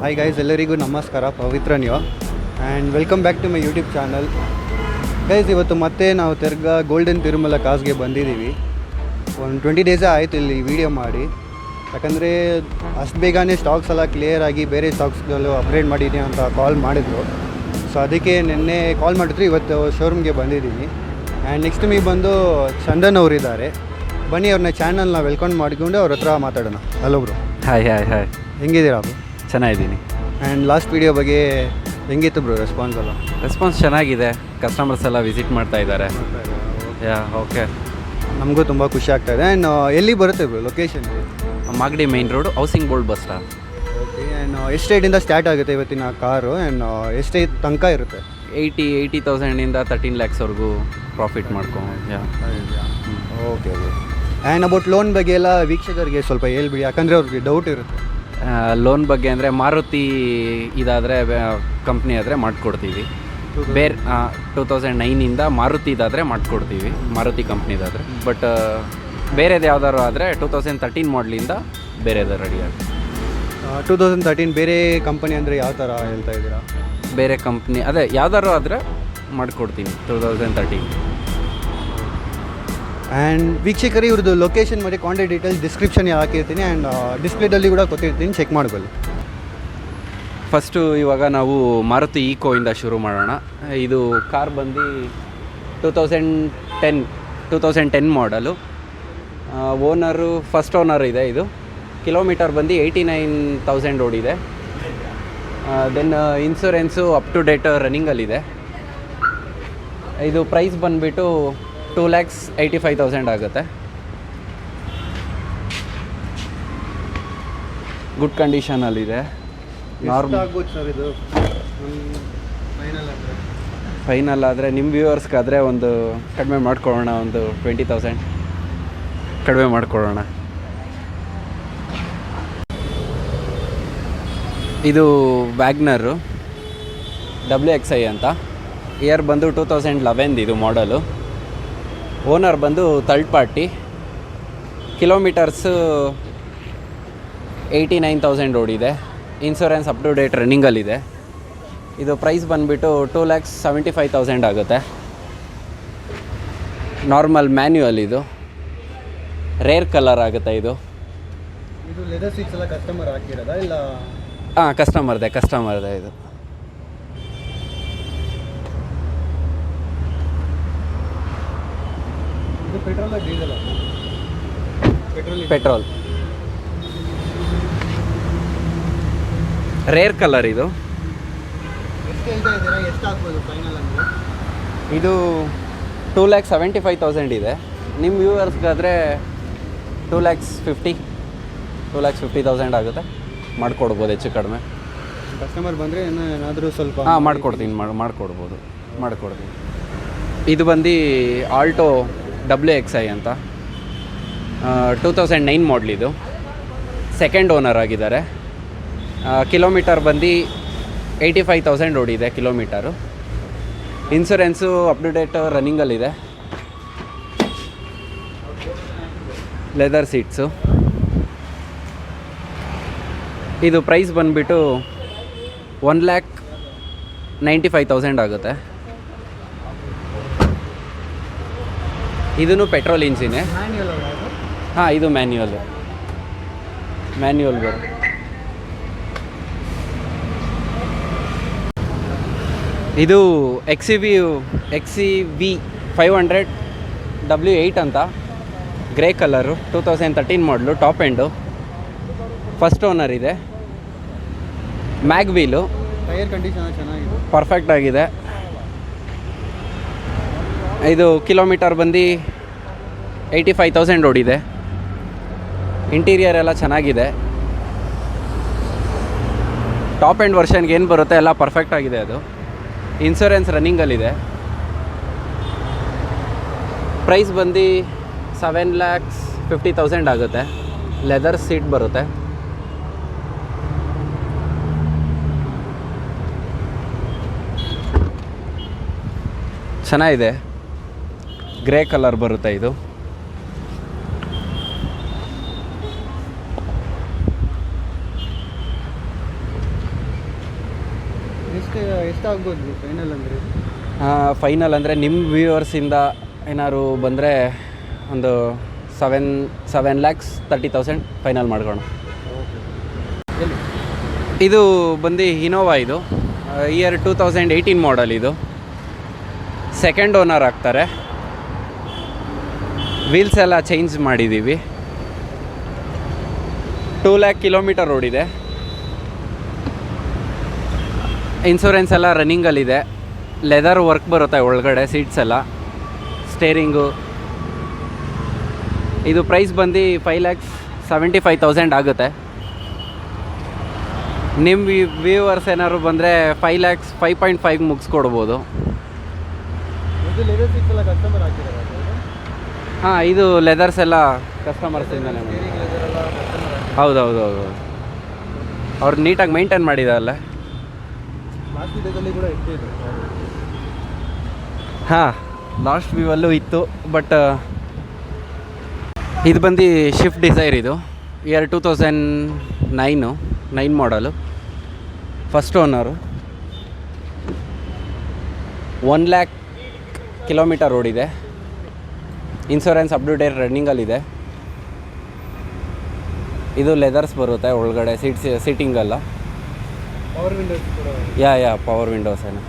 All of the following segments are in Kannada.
ಹಾಯ್ ಗೈಸ್, ಎಲ್ಲರಿಗೂ ನಮಸ್ಕಾರ. ಪವಿತ್ರ ನೀವು and welcome back to my YouTube channel. Guys, ಇವತ್ತು ಮತ್ತೆ ನಾವು ತಿರ್ಗಾ ಗೋಲ್ಡನ್ ತಿರುಮಲ ಕಾಸ್ಗೆ ಬಂದಿದ್ದೀವಿ. ಒಂದು 20 ಡೇಸೇ ಆಯಿತು ಇಲ್ಲಿ ವೀಡಿಯೋ ಮಾಡಿ. ಯಾಕಂದರೆ ಅಷ್ಟು ಬೇಗನೆ ಸ್ಟಾಕ್ಸ್ ಎಲ್ಲ ಕ್ಲಿಯರ್ ಆಗಿ ಬೇರೆ ಸ್ಟಾಕ್ಸ್ಗಳು ಅಪ್ಗ್ರೇಡ್ ಮಾಡಿದ್ದೀನಿ ಅಂತ ಕಾಲ್ ಮಾಡಿದ್ರು. ಸೊ ಅದಕ್ಕೆ ನಿನ್ನೆ ಕಾಲ್ ಮಾಡಿದ್ರು, ಇವತ್ತು ಶೋರೂಮ್ಗೆ ಬಂದಿದ್ದೀನಿ. ಆ್ಯಂಡ್ ನೆಕ್ಸ್ಟ್ ಮೀ ಬಂದು ಚಂದನ್ ಅವರಿದ್ದಾರೆ. ಬನ್ನಿ ಅವ್ರನ್ನ ಚಾನಲ್ನ ವೆಲ್ಕಮ್ ಮಾಡಿಕೊಂಡು ಅವ್ರ ಹತ್ರ ಮಾತಾಡೋಣ. Hello bro. Hi hi hi, ಹೆಂಗಿದ್ದೀರಾ ಬ್ರೋ? ಚೆನ್ನಾಗಿದ್ದೀನಿ. ಆ್ಯಂಡ್ ಲಾಸ್ಟ್ ವೀಡಿಯೋ ಬಗ್ಗೆ ಹೆಂಗಿತ್ತು ಬ್ರೋ ರೆಸ್ಪಾನ್ಸ್ ಎಲ್ಲ? ರೆಸ್ಪಾನ್ಸ್ ಚೆನ್ನಾಗಿದೆ, ಕಸ್ಟಮರ್ಸ್ ಎಲ್ಲ ವಿಸಿಟ್ ಮಾಡ್ತಾ ಇದ್ದಾರೆ. ಯಾ ಓಕೆ, ನಮಗೂ ತುಂಬ ಖುಷಿ ಆಗ್ತಾಯಿದೆ. ಆ್ಯಂಡ್ ಎಲ್ಲಿ ಬರುತ್ತೆ bro location? Magadi main road, housing board bus stop. Okay. And ಎಷ್ಟು ರೇಟಿಂದ ಸ್ಟಾರ್ಟ್ ಆಗುತ್ತೆ ಇವತ್ತಿನ ಕಾರು? ಆ್ಯಂಡ್ ಎಷ್ಟು ತನಕ ಇರುತ್ತೆ? 80,000ಇಂದ 13 lakhsವರೆಗೂ ಪ್ರಾಫಿಟ್ ಮಾಡ್ಕೊಂಡು. ಯಾ okay bro. And about loan ಬಗ್ಗೆ ಎಲ್ಲ ವೀಕ್ಷಕರಿಗೆ ಸ್ವಲ್ಪ ಹೇಳ್ಬಿಡಿ, ಯಾಕಂದರೆ ಅವ್ರಿಗೆ ಡೌಟ್ ಇರುತ್ತೆ. ಲೋನ್ ಬಗ್ಗೆ ಅಂದರೆ ಮಾರುತಿ ಇದಾದರೆ ಕಂಪ್ನಿ ಆದರೆ ಮಾಡಿಕೊಡ್ತೀವಿ. ಬೇರೆ 2009ಇಂದ ಮಾರುತಿ ಇದಾದರೆ ಮಾಡಿಕೊಡ್ತೀವಿ, ಮಾರುತಿ ಕಂಪ್ನಿದಾದರೆ. ಬಟ್ ಬೇರೆದು ಯಾವ್ದಾದ್ರು ಆದರೆ 2013 ಮಾಡಲಿಂದ ಬೇರೆದು ರೆಡಿ ಆಗುತ್ತೆ. 2013 ಬೇರೆ ಕಂಪನಿ ಅಂದರೆ ಯಾವ ಥರ ಹೇಳ್ತಾ ಇದ್ದೀರಾ? ಬೇರೆ ಕಂಪ್ನಿ ಅದೇ ಯಾವ್ದಾದ್ರು ಆದರೆ ಮಾಡಿಕೊಡ್ತೀನಿ 2013. ಆ್ಯಂಡ್ ವೀಕ್ಷಕರಿಗೆ ಇವ್ರದ್ದು ಲೊಕೇಶನ್ ಮತ್ತು ಕಾಂಟ್ಯಾಕ್ಟ್ ಡೀಟೇಲ್ಸ್ ಡಿಸ್ಕ್ರಿಪ್ಷನ್ ಹಾಕಿರ್ತೀನಿ. ಆ್ಯಂಡ್ ಡಿಸ್ಪ್ಲೇದಲ್ಲಿ ಕೂಡ ಕೊಟ್ಟಿರ್ತೀನಿ, ಚೆಕ್ ಮಾಡ್ಕೊಳ್ಳಿ. ಫಸ್ಟು ಇವಾಗ ನಾವು ಮಾರುತಿ ಈಕೋಯಿಂದ ಶುರು ಮಾಡೋಣ. ಇದು ಕಾರ್ ಬಂದು 2010 ಮಾಡಲು. ಓನರು ಫಸ್ಟ್ ಓನರ್ ಇದೆ. ಇದು ಕಿಲೋಮೀಟರ್ ಬಂದು 89,000 ಓಡಿದೆ. Then insurance up to date ರನ್ನಿಂಗಲ್ಲಿದೆ. ಇದು ಪ್ರೈಸ್ ಬಂದುಬಿಟ್ಟು 2,85,000 ಆಗುತ್ತೆ. ಗುಡ್ ಕಂಡೀಷನಲ್ಲಿದೆ. ಆಗ್ಬೋದು ಸರ್ ಇದು ಫೈನಲ್ ಆದರೆ ನಿಮ್ಮ ವ್ಯೂವರ್ಸ್ಗಾದರೆ ಒಂದು ಕಡಿಮೆ ಮಾಡ್ಕೊಳ್ಳೋಣ, ಒಂದು 20,000 ಕಡಿಮೆ ಮಾಡ್ಕೊಳ್ಳೋಣ. ಇದು ವ್ಯಾಗ್ನರು WXI ಅಂತ. ಇಯರ್ ಬಂದು 2011 ಇದು ಮಾಡಲು. ಓನರ್ ಬಂದು ಥರ್ಡ್ ಪಾರ್ಟಿ. ಕಿಲೋಮೀಟರ್ಸು 89,000 ಓಡಿದೆ. ಇನ್ಸೂರೆನ್ಸ್ ಅಪ್ ಟು ಡೇಟ್ ರನ್ನಿಂಗಲ್ಲಿದೆ. ಇದು ಪ್ರೈಸ್ ಬಂದುಬಿಟ್ಟು 2,75,000 ಆಗುತ್ತೆ. Normal manual. ಇದು ರೇರ್ ಕಲರ್ ಆಗುತ್ತೆ. ಇದು ಲೆದರ್ ಸೀಟ್ಸ್ ಎಲ್ಲ ಕಸ್ಟಮರ್ ಹಾಕಿರೋದಾ ಇಲ್ಲ? ಹಾಂ, ಕಸ್ಟಮರ್ದೆ ಇದು. Petrol rare colour. ಇದು ಇದು 2,75,000 ಇದೆ. ನಿಮ್ಮ ವ್ಯೂವರ್ಸ್ಗಾದರೆ 2,50,000 ಆಗುತ್ತೆ. ಮಾಡಿಕೊಡ್ಬೋದು ಹೆಚ್ಚು ಕಡಿಮೆ. ಕಸ್ಟಮರ್ ಬಂದರೆ ಏನಾದರೂ ಸ್ವಲ್ಪ ಮಾಡಿಕೊಡ್ತೀನಿ, ಮಾಡಿಕೊಡ್ತೀನಿ. ಇದು ಬಂದು ಆಲ್ಟೋ WXI ಅಂತ. 2009 ಮಾಡಲ್. ಇದು ಸೆಕೆಂಡ್ ಓನರ್ ಆಗಿದ್ದಾರೆ. ಕಿಲೋಮೀಟರ್ ಬಂದು 85,000 ಓಡಿದೆ kilometre. Insurance up to date ರನ್ನಿಂಗಲ್ಲಿದೆ. Leather seats. ಇದು ಪ್ರೈಸ್ ಬಂದುಬಿಟ್ಟು 1,95,000 ಆಗುತ್ತೆ. ಇದೂ ಪೆಟ್ರೋಲ್ ಇಂಜಿನೇ. ಹಾಂ, ಇದು ಮ್ಯಾನ್ಯುವಲ್ ಬರು. ಇದು XEV 500 W8 ಅಂತ. ಗ್ರೇ ಕಲರು, 2013 ಮಾಡಲು, ಟಾಪ್ ಎಂಡು, ಫಸ್ಟ್ ಓನರ್ ಇದೆ. Mag wheel. ಟೈರ್ ಕಂಡೀಷನ್ ಚೆನ್ನಾಗಿದೆ, ಪರ್ಫೆಕ್ಟ್ ಆಗಿದೆ. ಇದು ಕಿಲೋಮೀಟರ್ ಬಂದು 85,000 ಓಡಿದೆ. ಇಂಟೀರಿಯರ್ ಎಲ್ಲ ಚೆನ್ನಾಗಿದೆ. ಟಾಪ್ ಎಂಡ್ ವರ್ಷನ್ಗೆ ಏನು ಬರುತ್ತೆ ಎಲ್ಲ ಪರ್ಫೆಕ್ಟ್ ಆಗಿದೆ. ಅದು ಇನ್ಸೂರೆನ್ಸ್ ರನ್ನಿಂಗಲ್ಲಿದೆ. ಪ್ರೈಸ್ ಬಂದು 7,50,000 ಆಗುತ್ತೆ. ಲೆದರ್ ಸೀಟ್ ಬರುತ್ತೆ. ಚೆನ್ನಾಗಿದೆ. ಗ್ರೇ ಕಲರ್ ಬರುತ್ತೆ ಇದು. ಎಷ್ಟಾಗ್ಬೋದು ಫೈನಲ್ ಅಂದರೆ? ಫೈನಲ್ ಅಂದರೆ ನಿಮ್ಮ ವ್ಯೂವರ್ಸಿಂದ ಏನಾದ್ರು ಬಂದರೆ ಒಂದು 7,30,000 ಫೈನಲ್ ಮಾಡ್ಕೋಣ. ಇದು ಬಂದು ಇನೋವಾ, ಇದು ಇಯರ್ 2018 ಮಾಡಲ್. ಇದು ಸೆಕೆಂಡ್ ಓನರ್ ಆಗ್ತಾರೆ. ವೀಲ್ಸ್ ಎಲ್ಲ ಚೇಂಜ್ ಮಾಡಿದ್ದೀವಿ. 2 lakh ಕಿಲೋಮೀಟರ್ ಓಡಿದೆ. ಇನ್ಶೂರೆನ್ಸ್ ಎಲ್ಲ ರನ್ನಿಂಗಲ್ಲಿದೆ. ಲೆದರ್ ವರ್ಕ್ ಬರುತ್ತೆ ಒಳಗಡೆ, ಸೀಟ್ಸ್ ಎಲ್ಲ, ಸ್ಟೇರಿಂಗು. ಇದು ಪ್ರೈಸ್ ಬಂದು 5,75,000 ಆಗುತ್ತೆ. ನಿಮ್ಮ ವ್ಯೂವರ್ಸ್ ಏನಾದ್ರು ಬಂದರೆ 5,05,5 ಮುಗಿಸ್ಕೊಡ್ಬೋದು. ಹಾಂ, ಇದು ಲೆದರ್ಸ್ ಎಲ್ಲ ಕಸ್ಟಮರ್ಸಿಂದಲೇ. ಹೌದು. ಅವ್ರು ನೀಟಾಗಿ ಮೇಂಟೈನ್ ಮಾಡಿದಾರಲ್ಲ. ಹಾಂ, ಲಾಸ್ಟ್ ವ್ಯೂವಲ್ಲೂ ಇತ್ತು. ಬಟ್ ಇದು ಬಂದು ಶಿಫ್ಟ್ ಡಿಸೈರ್. ಇದು year 2009 model. First owner. 1 lakh kilometre ಓಡಿದೆ. ಇನ್ಶೂರೆನ್ಸ್ ಅಪ್ ಟು ಡೇಟ್ ರನ್ನಿಂಗಲ್ಲಿದೆ. ಇದು ಲೆದರ್ಸ್ ಬರುತ್ತೆ ಒಳಗಡೆ, ಸೀಟಿಂಗಲ್ಲ. ಪವರ್ ವಿಂಡೋಸ್ ಕೂಡ? ಯಾ ಪವರ್ ವಿಂಡೋಸ್ ಏನು.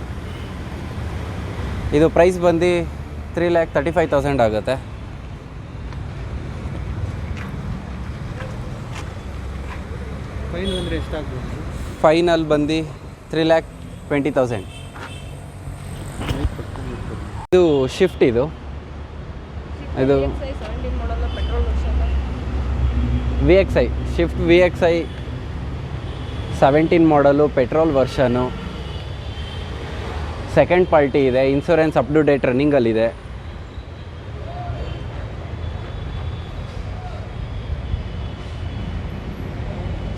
ಇದು ಪ್ರೈಸ್ ಬಂದು 3,35,000 ಆಗುತ್ತೆ. ಫೈನಲ್ ಅಂದರೆ ಎಷ್ಟಾಗ್ಬೋದು? ಫೈನಲ್ ಬಂದು 3,20,000. ಇದು ಶಿಫ್ಟ್. ಇದು VXI, shift VXI 17 model, petrol version, second party ಇದೆ. ಇನ್ಶೂರೆನ್ಸ್ ಅಪ್ ಟು ಡೇಟ್ ರನ್ನಿಂಗಲ್ಲಿದೆ.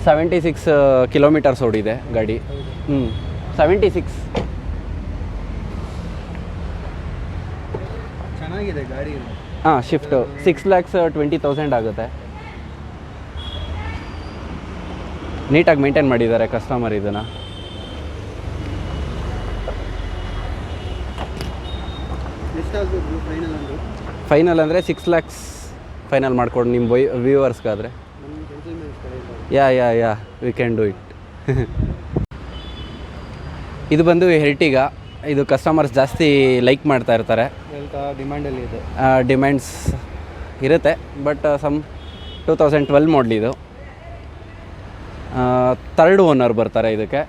$76 ಕಿಲೋಮೀಟರ್ಸ್ ಓಡಿದೆ ಗಾಡಿ. 76. ಚೆನ್ನಾಗಿದೆ ಗಾಡಿ. ಹಾಂ, ಶಿಫ್ಟು 6,20,000 ಆಗುತ್ತೆ. ನೀಟಾಗಿ ಮೇಂಟೈನ್ ಮಾಡಿದ್ದಾರೆ ಕಸ್ಟಮರ್ ಇದನ್ನು. ಎಷ್ಟಾಗ್ಬೋದು ಫೈನಲ್ ಅಂದರೆ? ಫೈನಲ್ ಅಂದರೆ 6 lakhs ಫೈನಲ್ ಮಾಡ್ಕೊಂಡು ನಿಮ್ಮ ವ್ಯೂವರ್ಸ್ಗಾದರೆ. Yeah we can do it. ಇದು ಬಂದು ಎರ್ಟಿಗಾ. ಇದು ಕಸ್ಟಮರ್ಸ್ ಜಾಸ್ತಿ ಲೈಕ್ ಮಾಡ್ತಾ ಇರ್ತಾರೆ. ಡಿಮ್ಯಾಂಡಲ್ಲಿ ಇದೆ. ಡಿಮ್ಯಾಂಡ್ಸ್ ಇರುತ್ತೆ. ಬಟ್ 2012 ಮಾಡಲ್ ಇದು. ಥರ್ಡ್ ಓನರ್ ಬರ್ತಾರೆ ಇದಕ್ಕೆ.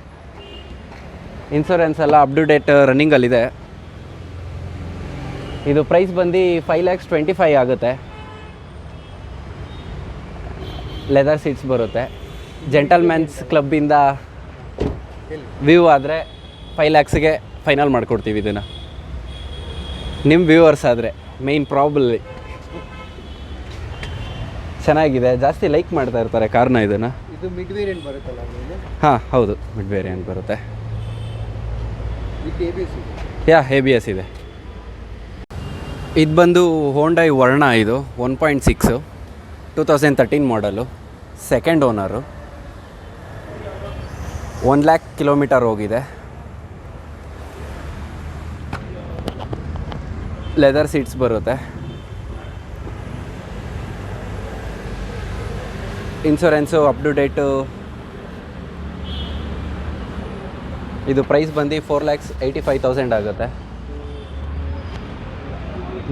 ಇನ್ಶೂರೆನ್ಸ್ ಎಲ್ಲ ಅಪ್ ಟು ಡೇಟ್ ರನ್ನಿಂಗಲ್ಲಿದೆ. ಇದು ಪ್ರೈಸ್ ಬಂದು 5,25,000 ಆಗುತ್ತೆ. ಲೆದರ್ ಸೀಟ್ಸ್ ಬರುತ್ತೆ. ಜೆಂಟಲ್ಮ್ಯಾನ್ಸ್ ಕ್ಲಬ್ಬಿಂದ ವ್ಯೂ ಆದರೆ 5 lakhsಗೆ ಫೈನಲ್ ಮಾಡಿಕೊಡ್ತೀವಿ ಇದನ್ನು. ನಿಮ್ಮ ವ್ಯೂವರ್ಸ್ ಆದರೆ ಮೇಯ್ನ್ ಪ್ರಾಬ್ಲಿ ಚೆನ್ನಾಗಿದೆ, ಜಾಸ್ತಿ ಲೈಕ್ ಮಾಡ್ತಾ ಇರ್ತಾರೆ ಕಾರ್ನ. ಇದನ್ನು ಇದು ಮಿಡ್ ವೇರಿಯಂಟ್ ಬರುತ್ತಲ್ಲ? ಹಾಂ, ಹೌದು, ಮಿಡ್ ವೇರಿಯಂಟ್ ಬರುತ್ತೆ. ವಿತ್ ABS ಇದೆ? ABS ಇದೆ. ಇದು ಬಂದು ಹೋಂಡೈ ವರ್ಣ. ಇದು 1.6 2013 ಮಾಡಲು, ಸೆಕೆಂಡ್ ಓನರು. 1 lakh ಕಿಲೋಮೀಟರ್ ಹೋಗಿದೆ. ಲೆದರ್ ಸೀಟ್ಸ್ ಬರುತ್ತೆ. Insurance up to date. ಇದು ಪ್ರೈಸ್ ಬಂದು 4,85,000 ಆಗುತ್ತೆ.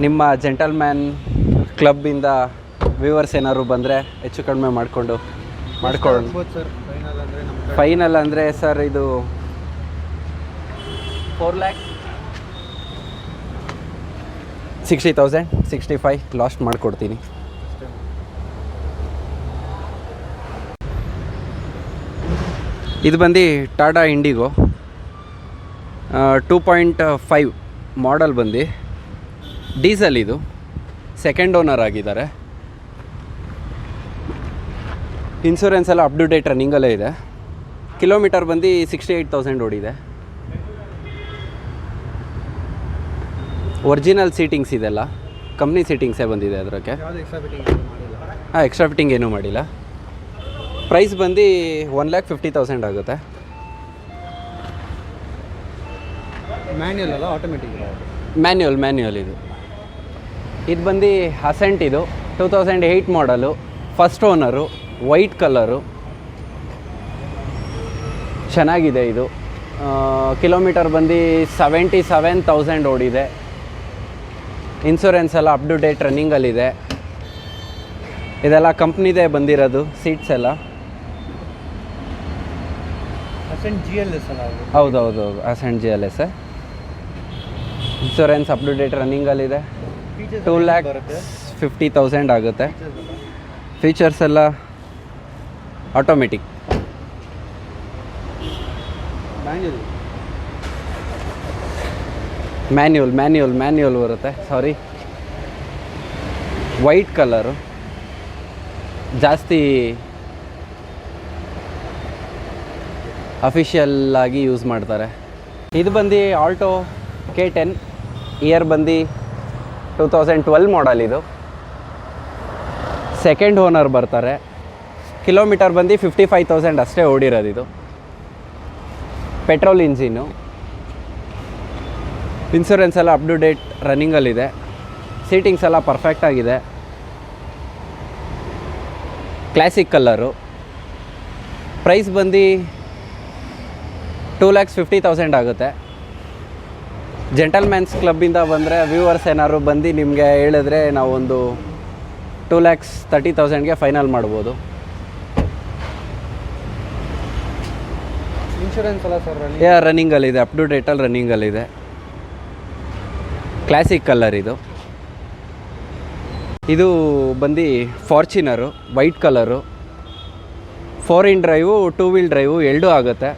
ನಿಮ್ಮ ಜೆಂಟಲ್ಮ್ಯಾನ್ ಕ್ಲಬ್ಬಿಂದ ವ್ಯೂವರ್ಸ್ ಏನಾದ್ರು ಬಂದರೆ ಹೆಚ್ಚು ಕಡಿಮೆ ಮಾಡ್ಕೊಳ್ಳೋಣ. ಫೈನಲ್ ಅಂದರೆ ಸರ್ ಇದು 4,60,000, 65 ಲಾಸ್ಟ್ ಮಾಡಿಕೊಡ್ತೀನಿ. ಇದು ಬಂದು ಟಾಟಾ ಇಂಡಿಗೋ 2.5 ಮಾಡಲ್ ಬಂದು ಡೀಸೆಲ್. ಇದು ಸೆಕೆಂಡ್ ಓನರ್ ಆಗಿದ್ದಾರೆ. ಇನ್ಶೂರೆನ್ಸ್ ಎಲ್ಲ ಅಪ್ ಟು ಡೇಟ್ ರನ್ನಿಂಗಲ್ಲೇ ಇದೆ. ಕಿಲೋಮೀಟರ್ ಬಂದು 68,000 ಓಡಿದೆ. ಒರಿಜಿನಲ್ ಸೀಟಿಂಗ್ಸ್ ಇದೆಲ್ಲ ಕಂಪ್ನಿ ಸೀಟಿಂಗ್ಸೇ ಬಂದಿದೆ ಅದಕ್ಕೆ. ಹಾಂ, ಎಕ್ಸ್ಟ್ರಾ ಫಿಟ್ಟಿಂಗ್ ಏನೂ ಮಾಡಿಲ್ಲ. ಪ್ರೈಸ್ ಬಂದು 1,50,000 ಆಗುತ್ತೆ. ಮ್ಯಾನ್ಯಲ್ ಅಲ್ಲ, ಆಟೋಮೆಟಿಕ್? ಮ್ಯಾನ್ಯುವಲ್ ಇದು ಬಂದು ಅಸೆಂಟ್. ಇದು 2008 ಮಾಡಲು, ಫಸ್ಟ್ ಓನರು, ವೈಟ್ ಕಲರು, ಚೆನ್ನಾಗಿದೆ. ಇದು ಕಿಲೋಮೀಟರ್ ಬಂದು 77,000 ಓಡಿದೆ. ಇನ್ಶೂರೆನ್ಸ್ ಎಲ್ಲ ಅಪ್ ಟು ಡೇಟ್ ರನ್ನಿಂಗಲ್ಲಿದೆ. ಇದೆಲ್ಲ ಕಂಪ್ನಿದೇ ಬಂದಿರೋದು ಸೀಟ್ಸ್ ಎಲ್ಲ. ಅಸೆಂಟ್ GLS ಅಲ್ಲ? ಹೌದೌದು, Accent GLS. Insurance up to date ರನ್ನಿಂಗಲ್ಲಿದೆ. 2,50,000 ಆಗುತ್ತೆ. ಫೀಚರ್ಸ್ ಎಲ್ಲ ಆಟೋಮೆಟಿಕ್. ಮ್ಯಾನ್ಯುವಲ್ ಬರುತ್ತೆ. ಸಾರಿ, ವೈಟ್ ಕಲರು ಜಾಸ್ತಿ ಅಫಿಷಿಯಲ್ ಆಗಿ ಯೂಸ್ ಮಾಡ್ತಾರೆ. ಇದು ಬಂದು ಆಲ್ಟೋ K10. ಇಯರ್ ಬಂದು 2012 ಮಾಡಲ್. ಇದು ಸೆಕೆಂಡ್ ಓನರ್ ಬರ್ತಾರೆ. ಕಿಲೋಮೀಟರ್ ಬಂದು 55,000 ಅಷ್ಟೇ ಓಡಿರೋದು. ಇದು ಪೆಟ್ರೋಲ್ ಇಂಜಿನ್ನು. ಇನ್ಶೂರೆನ್ಸ್ ಎಲ್ಲ ಅಪ್ ಟು ಡೇಟ್ ರನ್ನಿಂಗಲ್ಲಿದೆ. ಸೀಟಿಂಗ್ಸ್ ಎಲ್ಲ ಪರ್ಫೆಕ್ಟಾಗಿದೆ. Classic colour. ಪ್ರೈಸ್ ಬಂದು 2,50,000 ಆಗುತ್ತೆ. ಜೆಂಟಲ್ಮ್ಯಾನ್ಸ್ ಕ್ಲಬ್ಬಿಂದ ಬಂದರೆ ವ್ಯೂವರ್ಸ್ ಏನಾದ್ರು ಬಂದು ನಿಮಗೆ ಹೇಳಿದ್ರೆ ನಾವು ಒಂದು 2,30,000ಗೆ ಫೈನಲ್ ಮಾಡ್ಬೋದು. ಇನ್ಶೂರೆನ್ಸ್ ಎಲ್ಲ ಸರ್ ರನ್ನಿಂಗಲ್ಲಿದೆ, ಅಪ್ ಟು ಡೇಟಲ್ಲಿ ರನ್ನಿಂಗಲ್ಲಿದೆ. ಕ್ಲಾಸಿಕ್ ಕಲರ್ ಇದು. ಇದು ಬಂದು Fortuner, white colour, 4 drive, 2 wheel drive ಎರಡೂ ಆಗುತ್ತೆ.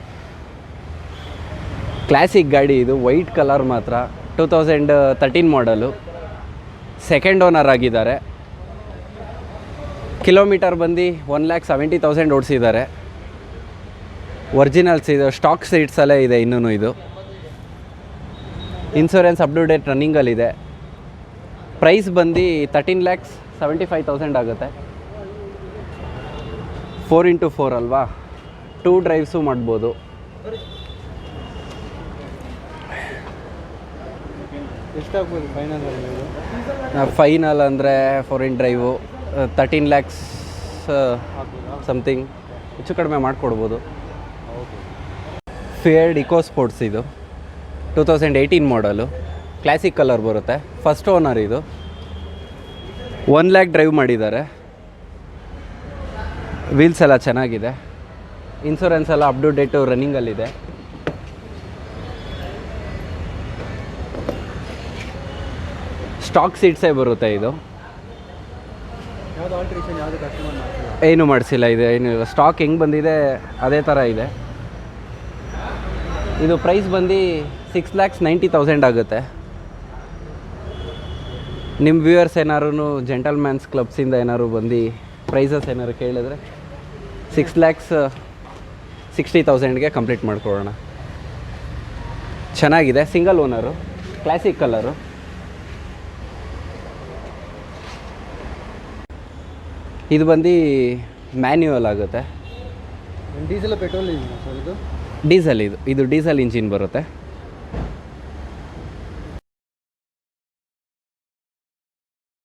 ಕ್ಲಾಸಿಕ್ ಗಾಡಿ ಇದು, ವೈಟ್ ಕಲರ್ ಮಾತ್ರ. 2013 ಮಾಡಲು, ಸೆಕೆಂಡ್ ಓನರ್ ಆಗಿದ್ದಾರೆ. ಕಿಲೋಮೀಟರ್ ಬಂದು 1,70,000 ಓಡಿಸಿದ್ದಾರೆ. ಒರಿಜಿನಲ್ಸ್ ಇದು, ಸ್ಟಾಕ್ ಸೀಟ್ಸಲ್ಲೇ ಇದೆ ಇನ್ನೂ. ಇದು ಇನ್ಶೂರೆನ್ಸ್ ಅಪ್ ಟು ಡೇಟ್ ರನ್ನಿಂಗಲ್ಲಿದೆ. ಪ್ರೈಸ್ ಬಂದು 13,75,000 ಆಗುತ್ತೆ. 4x4 ಅಲ್ವಾ, 2 ಡ್ರೈವ್ಸು ಮಾಡ್ಬೋದು. ಎಷ್ಟಾಗ್ಬೋದು ಫೈನಲ್? ಫೈನಲ್ ಅಂದರೆ 4x ಡ್ರೈವು 13 lakhs ಸಮಥಿಂಗ್, ಹೆಚ್ಚು ಕಡಿಮೆ ಮಾಡಿಕೊಡ್ಬೋದು. Feared eco sports. ಇದು 2018 ಮಾಡಲು, ಕ್ಲಾಸಿಕ್ ಕಲರ್ ಬರುತ್ತೆ. First owner. ಇದು 1 lakh ಡ್ರೈವ್ ಮಾಡಿದ್ದಾರೆ. ವೀಲ್ಸ್ ಎಲ್ಲ ಚೆನ್ನಾಗಿದೆ. ಇನ್ಶೂರೆನ್ಸ್ ಎಲ್ಲ ಅಪ್ ಟು ಡೇಟು ರನ್ನಿಂಗಲ್ಲಿದೆ. ಸ್ಟಾಕ್ ಸೀಟ್ಸೇ ಬರುತ್ತೆ. ಇದು ಯಾವುದು ಆಲ್ಟ್ರೇಷನ್ ಯಾವುದು ಕಸ್ಟಮರ್ ಮಾಡಿಸಿಲ್ಲ? ಏನು ಮಾಡಿಸಿಲ್ಲ. ಇದೆ ಏನಿಲ್ಲ, ಸ್ಟಾಕ್ ಹೆಂಗೆ ಬಂದಿದೆ ಅದೇ ಥರ ಇದೆ. ಇದು ಪ್ರೈಸ್ ಬಂದು 6,90,000 ಆಗುತ್ತೆ. ನಿಮ್ಮ ವ್ಯೂವರ್ಸ್ ಏನಾರು ಜೆಂಟಲ್ಮ್ಯಾನ್ಸ್ ಕ್ಲಬ್ಸಿಂದ ಏನಾದ್ರು ಬಂದು ಪ್ರೈಸಸ್ ಏನಾದ್ರು ಕೇಳಿದ್ರೆ 6,60,000ಗೆ ಕಂಪ್ಲೀಟ್ ಮಾಡ್ಕೊಳ್ಳೋಣ. ಚೆನ್ನಾಗಿದೆ. Single owner, classic colour. ಇದು ಬಂದು ಮ್ಯಾನ್ಯುವಲ್ ಆಗುತ್ತೆ. ಡೀಸೆಲ್ ಪೆಟ್ರೋಲ್ ಇಂಜಿನ್ ಸರ್ ಇದು? ಡೀಸೆಲ್. ಇದು ಡೀಸೆಲ್ ಇಂಜಿನ್ ಬರುತ್ತೆ.